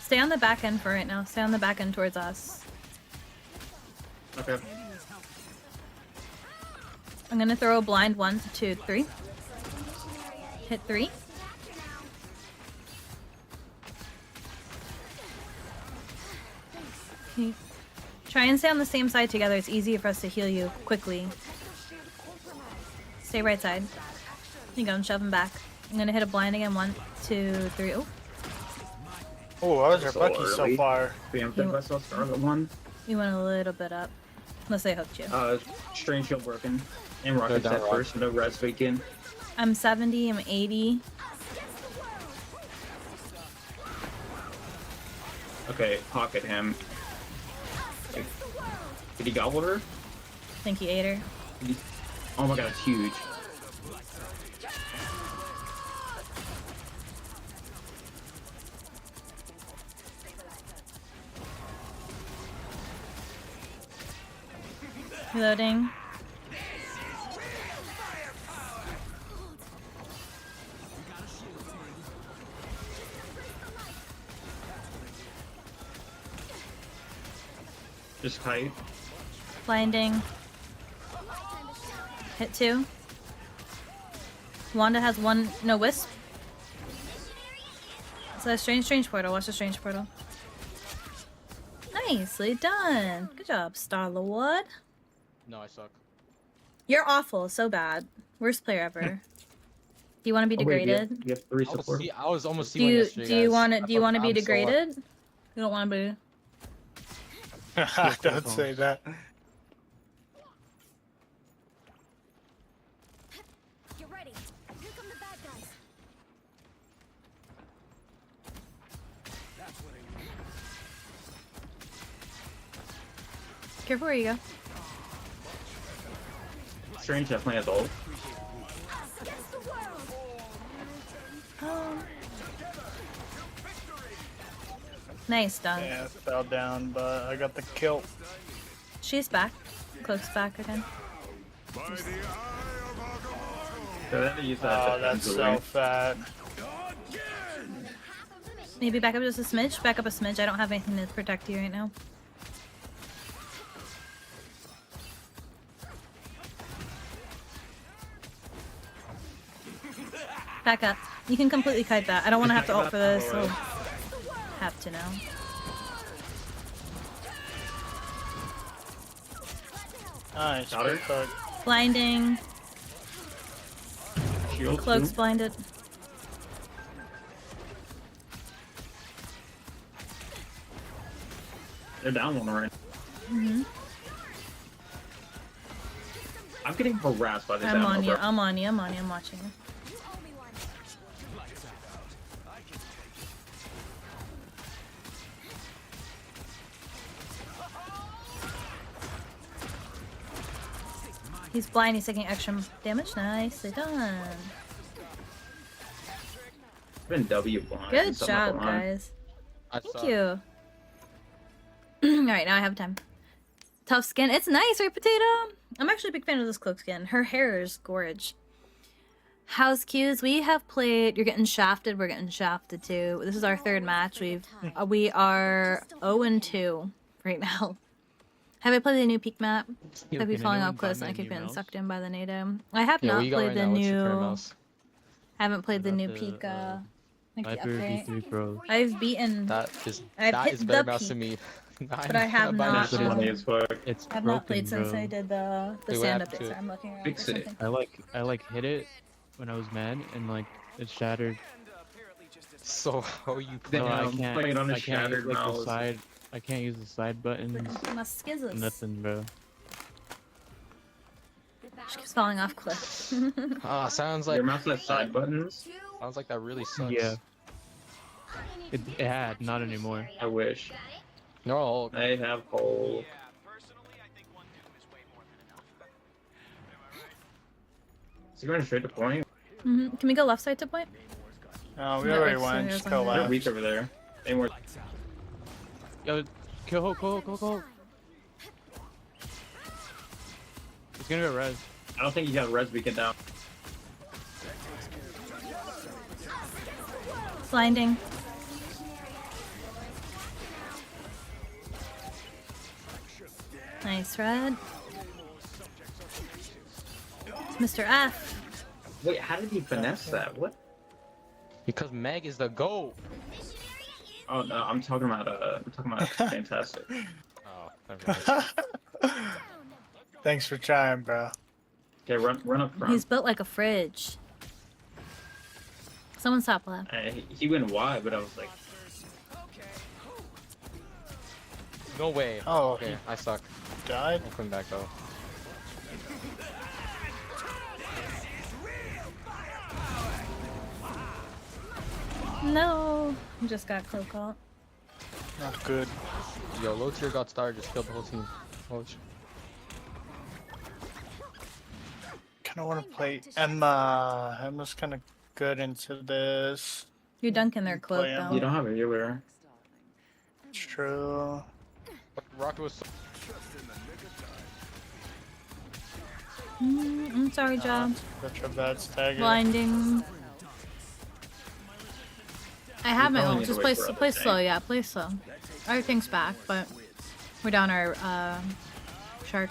Stay on the back end for right now. Stay on the back end towards us. Okay. I'm gonna throw a blind 1, 2, 3. Hit 3. Okay. Try and stay on the same side together. It's easier for us to heal you quickly. Stay right side. You go and shove him back. I'm gonna hit a blind again. 1, 2, 3. Oh. Oh, I was your So Bucky so early. far. Preemptive myself, Scarlet one. You went a little bit up. Unless they hooked you. Strange shield broken. And rocket down set rock. first, no res vacant. I'm 70, I'm 80. Okay, pocket him. Did he gobble her? Think you ate her. Oh my god, it's huge. Reloading. Just kite. Blinding. Hit 2. Wanda has 1. No, Wisp. So a strange portal. Watch the strange portal. Nicely done. Good job, Star-Lord. No, I suck. You're awful. So bad. Worst player ever. Do you want to be Oh, wait, degraded? you have 3 support. I was almost Do seeing you yesterday, do you guys. want to I do you want to fuck- be I'm so degraded? You don't want to be. Don't say that. Get ready. Here come the bad guys. Careful where you go. Strange definitely has ult. Against the world. Oh. Nice done. Yeah, I fell down, but I got the kill. She's back. Cloak's back again. So they use that Oh, that's so defensively. fat. Maybe back up just a smidge. Back up a smidge. I don't have anything to protect you right now. Back up. You can completely kite that. I don't want to have to ult for this, so have to now. Nice. Got her. Good cook. Blinding. Shield Cloak's too. blinded. They're down one already. Mm-hmm. I'm getting harassed by this I'm ammo, on you. bro. I'm on you. I'm on you. I'm watching you. He's blind. He's taking extra damage. Nicely done. I've been W blind. Good so I'm not job, gonna lie. guys. I Thank suck. you. Alright, now I have time. Tough skin. It's nice, right, Potato? I'm actually a big fan of this cloak skin. Her hair is gorge. House cues. We have played. You're getting shafted. We're getting shafted too. This is our third match. We are 0-2 right now. Have I played the new peak map? Have you falling off cliffs and I keep getting sucked in by the NATO? I have Yeah, what not you got played right the now? What's your current new. mouse? I haven't played the About new the, peak. Like the Viper update. V3 Pro. I've beaten. That is I've that hit is better the mouse than peak. me. But I have not, That's funny as fuck. It's I've broken, not played since bro. I did the Wait, what stand happened update. to So it? I'm looking around Fix for it. something. I hit it when I was mad and like it shattered. So how you Damn, No, I can't. playing on a I can't shattered use like the mouse. side. I can't use the side buttons. My skizzles. Nothing, bro. She keeps falling off cliff. Ah, sounds like Your mouse has side buttons? sounds like that really sucks. Yeah. It had, not anymore. I wish. No, I have whole. Is he going straight to point? Can we go left side to point? No, we No, already it's- went. there's Just go one They're left. weak over there. They were. Yo, kill, go. He's gonna go res. I don't think he got res beacon down. Blinding. Nice, Red. It's Mr. F. Wait, how did he finesse that? What? Because Meg is the GOAT. Oh no, I'm talking about fantastic. Oh, never mind. Thanks for trying, bro. Okay, run up front. He's built like a fridge. Someone stop left. He went wide, but I was like, No way. Oh, Okay, I suck. Died? I'm coming back though. No, just got cloak out. Not good. Yo, low tier got started, just killed the whole team. Holy shit. Kinda wanna play Emma. Emma's kinda good into this. You're dunking their cloak Play him. though. you don't have a healer. True. Rocket was so I'm sorry, Job. Such a bad stagger. Blinding. I have my probably ult. need to Just wait play, for play others, slow. Yeah, play slow. Everything's back, but we're down our shark.